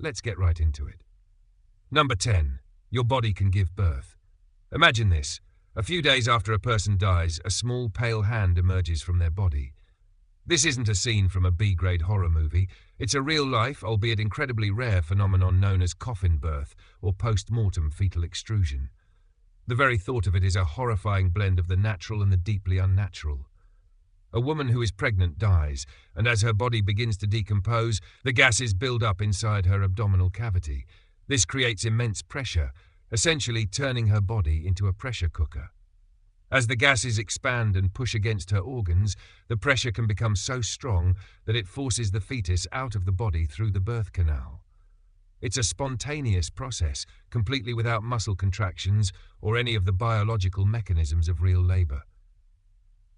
Let's get right into it. Number 10. Your body can give birth. Imagine this. A few days after a person dies, a small pale hand emerges from their body. This isn't a scene from a B-grade horror movie. It's a real-life, albeit incredibly rare phenomenon known as coffin birth or post-mortem fetal extrusion. The very thought of it is a horrifying blend of the natural and the deeply unnatural. A woman who is pregnant dies, and as her body begins to decompose, the gases build up inside her abdominal cavity. This creates immense pressure, essentially turning her body into a pressure cooker. As the gases expand and push against her organs, the pressure can become so strong that it forces the fetus out of the body through the birth canal. It's a spontaneous process, completely without muscle contractions or any of the biological mechanisms of real labor.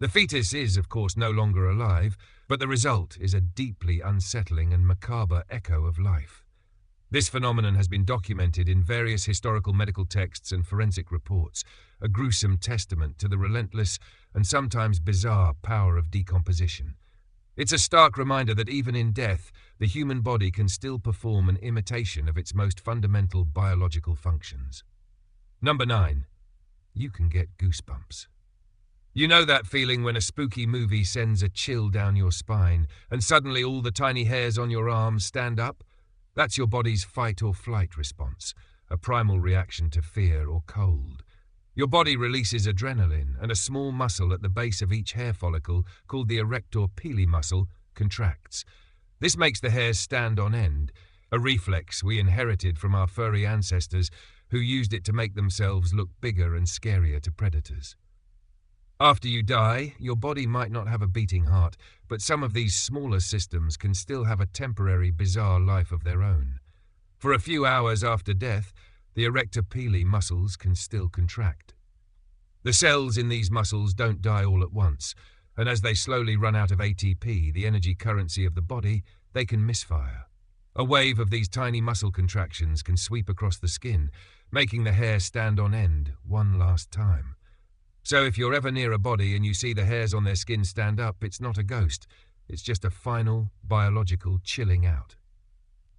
The fetus is, of course, no longer alive, but the result is a deeply unsettling and macabre echo of life. This phenomenon has been documented in various historical medical texts and forensic reports, a gruesome testament to the relentless and sometimes bizarre power of decomposition. It's a stark reminder that even in death, the human body can still perform an imitation of its most fundamental biological functions. Number 9. You can get goosebumps. You know that feeling when a spooky movie sends a chill down your spine and suddenly all the tiny hairs on your arms stand up? That's your body's fight or flight response, a primal reaction to fear or cold. Your body releases adrenaline, and a small muscle at the base of each hair follicle, called the erector pili muscle, contracts. This makes the hairs stand on end, a reflex we inherited from our furry ancestors who used it to make themselves look bigger and scarier to predators. After you die, your body might not have a beating heart, but some of these smaller systems can still have a temporary, bizarre life of their own. For a few hours after death, the erector pili muscles can still contract. The cells in these muscles don't die all at once, and as they slowly run out of ATP, the energy currency of the body, they can misfire. A wave of these tiny muscle contractions can sweep across the skin, making the hair stand on end one last time. So if you're ever near a body and you see the hairs on their skin stand up, it's not a ghost. It's just a final, biological chilling out.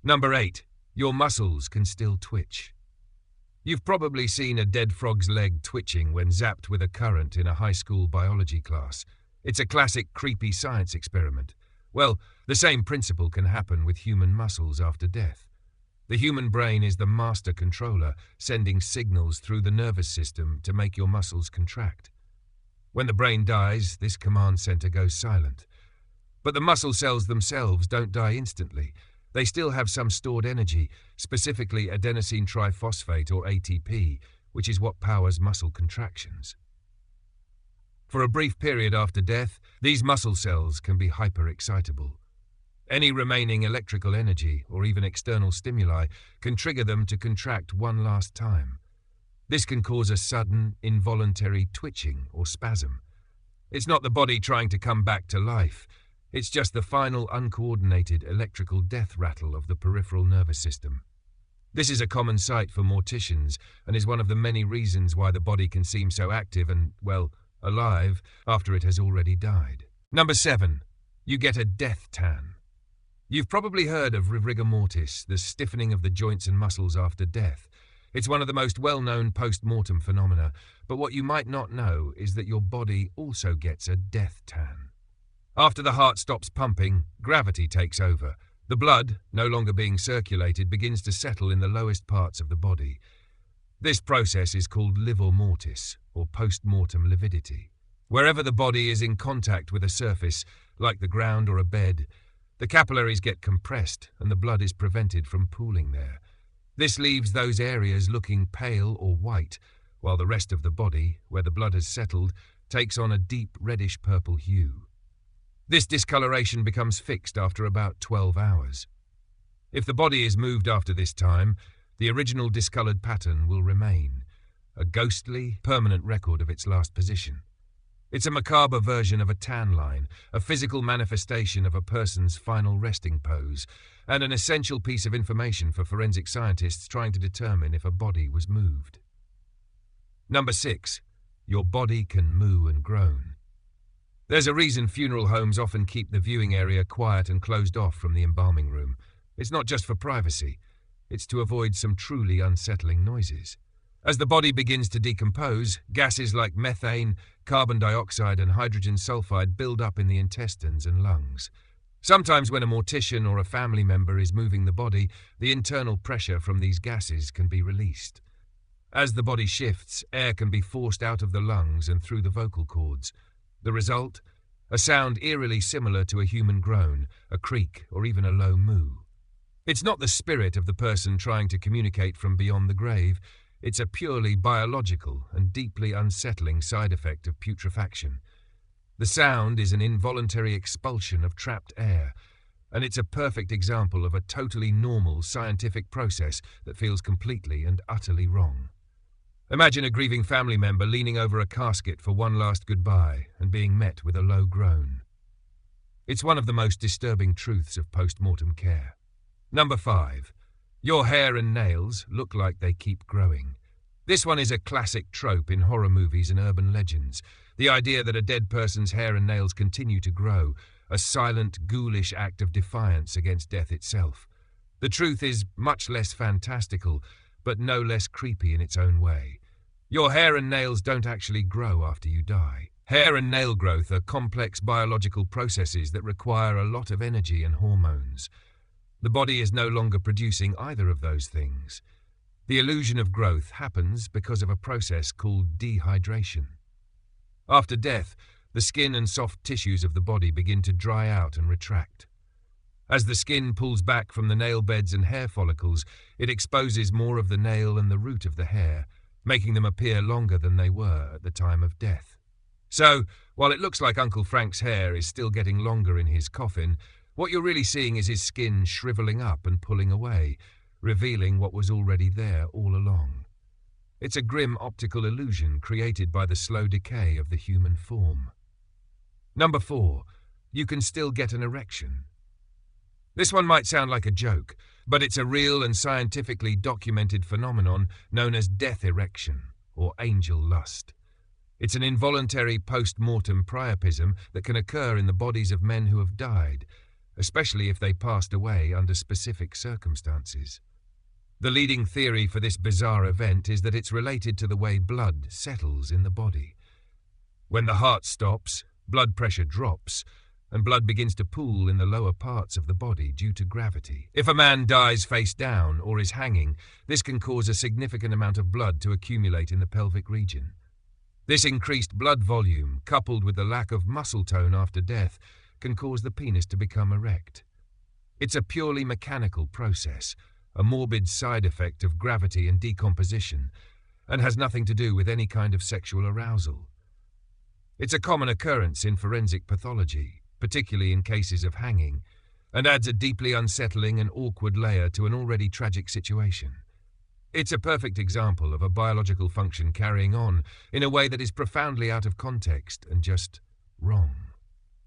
Number 8. Your muscles can still twitch. You've probably seen a dead frog's leg twitching when zapped with a current in a high school biology class. It's a classic creepy science experiment. Well, the same principle can happen with human muscles after death. The human brain is the master controller, sending signals through the nervous system to make your muscles contract. When the brain dies, this command center goes silent. But the muscle cells themselves don't die instantly. They still have some stored energy, specifically adenosine triphosphate or ATP, which is what powers muscle contractions. For a brief period after death, these muscle cells can be hyperexcitable. Any remaining electrical energy, or even external stimuli, can trigger them to contract one last time. This can cause a sudden, involuntary twitching or spasm. It's not the body trying to come back to life. It's just the final uncoordinated electrical death rattle of the peripheral nervous system. This is a common sight for morticians and is one of the many reasons why the body can seem so active and, well, alive after it has already died. Number 7. You get a death tan. You've probably heard of rigor mortis, the stiffening of the joints and muscles after death. It's one of the most well-known post-mortem phenomena, but what you might not know is that your body also gets a death tan. After the heart stops pumping, gravity takes over. The blood, no longer being circulated, begins to settle in the lowest parts of the body. This process is called livor mortis, or post-mortem lividity. Wherever the body is in contact with a surface, like the ground or a bed, the capillaries get compressed and the blood is prevented from pooling there. This leaves those areas looking pale or white, while the rest of the body, where the blood has settled, takes on a deep reddish-purple hue. This discoloration becomes fixed after about 12 hours. If the body is moved after this time, the original discolored pattern will remain, a ghostly, permanent record of its last position. It's a macabre version of a tan line, a physical manifestation of a person's final resting pose, and an essential piece of information for forensic scientists trying to determine if a body was moved. Number 6. Your body can moo and groan. There's a reason funeral homes often keep the viewing area quiet and closed off from the embalming room. It's not just for privacy. It's to avoid some truly unsettling noises. As the body begins to decompose, gases like methane, carbon dioxide and hydrogen sulfide build up in the intestines and lungs. Sometimes when a mortician or a family member is moving the body, the internal pressure from these gases can be released. As the body shifts, air can be forced out of the lungs and through the vocal cords. The result? A sound eerily similar to a human groan, a creak, or even a low moo. It's not the spirit of the person trying to communicate from beyond the grave. It's a purely biological and deeply unsettling side effect of putrefaction. The sound is an involuntary expulsion of trapped air, and it's a perfect example of a totally normal scientific process that feels completely and utterly wrong. Imagine a grieving family member leaning over a casket for one last goodbye and being met with a low groan. It's one of the most disturbing truths of post-mortem care. Number 5. Your hair and nails look like they keep growing. This one is a classic trope in horror movies and urban legends. The idea that a dead person's hair and nails continue to grow, a silent, ghoulish act of defiance against death itself. The truth is much less fantastical, but no less creepy in its own way. Your hair and nails don't actually grow after you die. Hair and nail growth are complex biological processes that require a lot of energy and hormones. The body is no longer producing either of those things. The illusion of growth happens because of a process called dehydration. After death, the skin and soft tissues of the body begin to dry out and retract. As the skin pulls back from the nail beds and hair follicles, it exposes more of the nail and the root of the hair, making them appear longer than they were at the time of death. So, while it looks like Uncle Frank's hair is still getting longer in his coffin, what you're really seeing is his skin shriveling up and pulling away, revealing what was already there all along. It's a grim optical illusion created by the slow decay of the human form. Number 4. You can still get an erection. This one might sound like a joke, but it's a real and scientifically documented phenomenon known as death erection, or angel lust. It's an involuntary post-mortem priapism that can occur in the bodies of men who have died, especially if they passed away under specific circumstances. The leading theory for this bizarre event is that it's related to the way blood settles in the body. When the heart stops, blood pressure drops, and blood begins to pool in the lower parts of the body due to gravity. If a man dies face down or is hanging, this can cause a significant amount of blood to accumulate in the pelvic region. This increased blood volume, coupled with the lack of muscle tone after death, can cause the penis to become erect. It's a purely mechanical process, a morbid side effect of gravity and decomposition, and has nothing to do with any kind of sexual arousal. It's a common occurrence in forensic pathology, particularly in cases of hanging, and adds a deeply unsettling and awkward layer to an already tragic situation. It's a perfect example of a biological function carrying on in a way that is profoundly out of context and just wrong.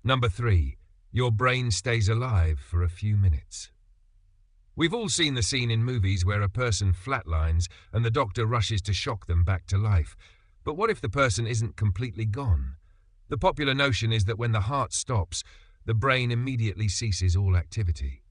Number 3. Your brain stays alive for a few minutes. We've all seen the scene in movies where a person flatlines and the doctor rushes to shock them back to life. But what if the person isn't completely gone? The popular notion is that when the heart stops, the brain immediately ceases all activity.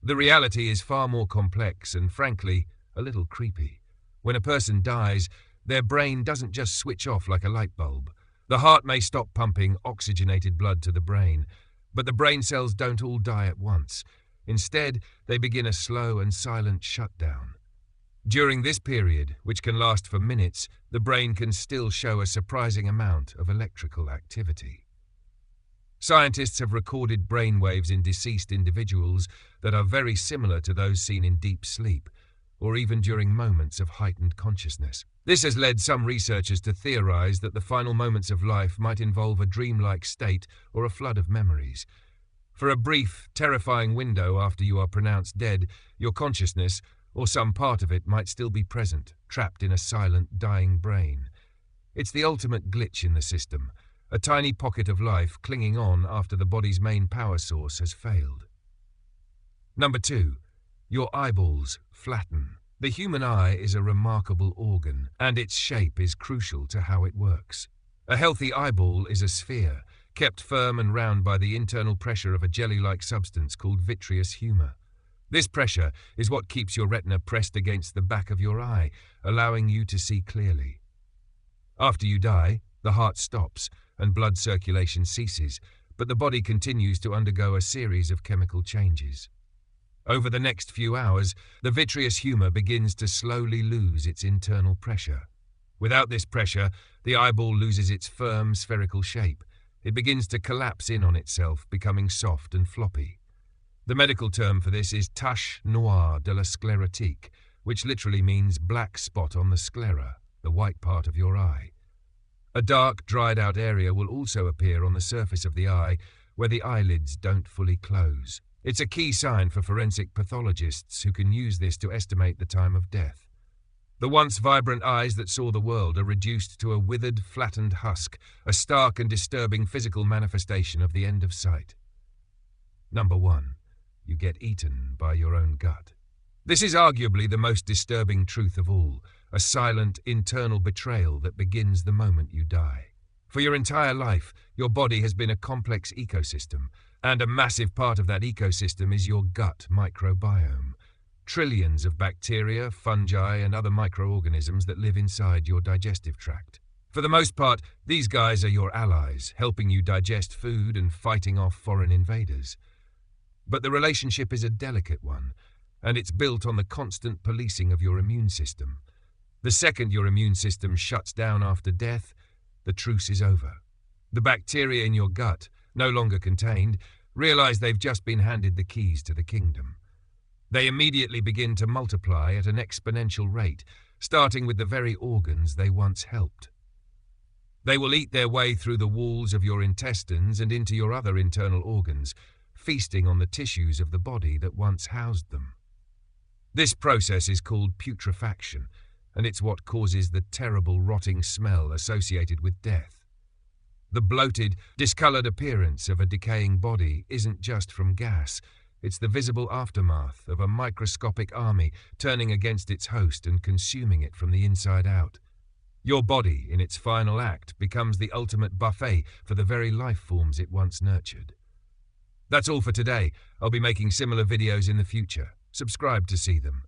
The reality is far more complex and, frankly, a little creepy. When a person dies, their brain doesn't just switch off like a light bulb. The heart may stop pumping oxygenated blood to the brain, but the brain cells don't all die at once. Instead, they begin a slow and silent shutdown. During this period, which can last for minutes, the brain can still show a surprising amount of electrical activity. Scientists have recorded brain waves in deceased individuals that are very similar to those seen in deep sleep, or even during moments of heightened consciousness. This has led some researchers to theorize that the final moments of life might involve a dreamlike state or a flood of memories. For a brief, terrifying window after you are pronounced dead, your consciousness, or some part of it, might still be present, trapped in a silent, dying brain. It's the ultimate glitch in the system, a tiny pocket of life clinging on after the body's main power source has failed. Number 2. Your eyeballs flatten. The human eye is a remarkable organ, and its shape is crucial to how it works. A healthy eyeball is a sphere, kept firm and round by the internal pressure of a jelly-like substance called vitreous humor. This pressure is what keeps your retina pressed against the back of your eye, allowing you to see clearly. After you die, the heart stops and blood circulation ceases, but the body continues to undergo a series of chemical changes. Over the next few hours, the vitreous humor begins to slowly lose its internal pressure. Without this pressure, the eyeball loses its firm, spherical shape. It begins to collapse in on itself, becoming soft and floppy. The medical term for this is tache noire de la sclérotique, which literally means black spot on the sclera, the white part of your eye. A dark, dried-out area will also appear on the surface of the eye where the eyelids don't fully close. It's a key sign for forensic pathologists who can use this to estimate the time of death. The once vibrant eyes that saw the world are reduced to a withered, flattened husk, a stark and disturbing physical manifestation of the end of sight. Number 1. You get eaten by your own gut. This is arguably the most disturbing truth of all, a silent, internal betrayal that begins the moment you die. For your entire life, your body has been a complex ecosystem, and a massive part of that ecosystem is your gut microbiome. Trillions of bacteria, fungi, and other microorganisms that live inside your digestive tract. For the most part, these guys are your allies, helping you digest food and fighting off foreign invaders. But the relationship is a delicate one, and it's built on the constant policing of your immune system. The second your immune system shuts down after death, the truce is over. The bacteria in your gut, no longer contained, realize they've just been handed the keys to the kingdom. They immediately begin to multiply at an exponential rate, starting with the very organs they once helped. They will eat their way through the walls of your intestines and into your other internal organs, feasting on the tissues of the body that once housed them. This process is called putrefaction, and it's what causes the terrible rotting smell associated with death. The bloated, discolored appearance of a decaying body isn't just from gas, it's the visible aftermath of a microscopic army turning against its host and consuming it from the inside out. Your body, in its final act, becomes the ultimate buffet for the very life forms it once nurtured. That's all for today. I'll be making similar videos in the future. Subscribe to see them.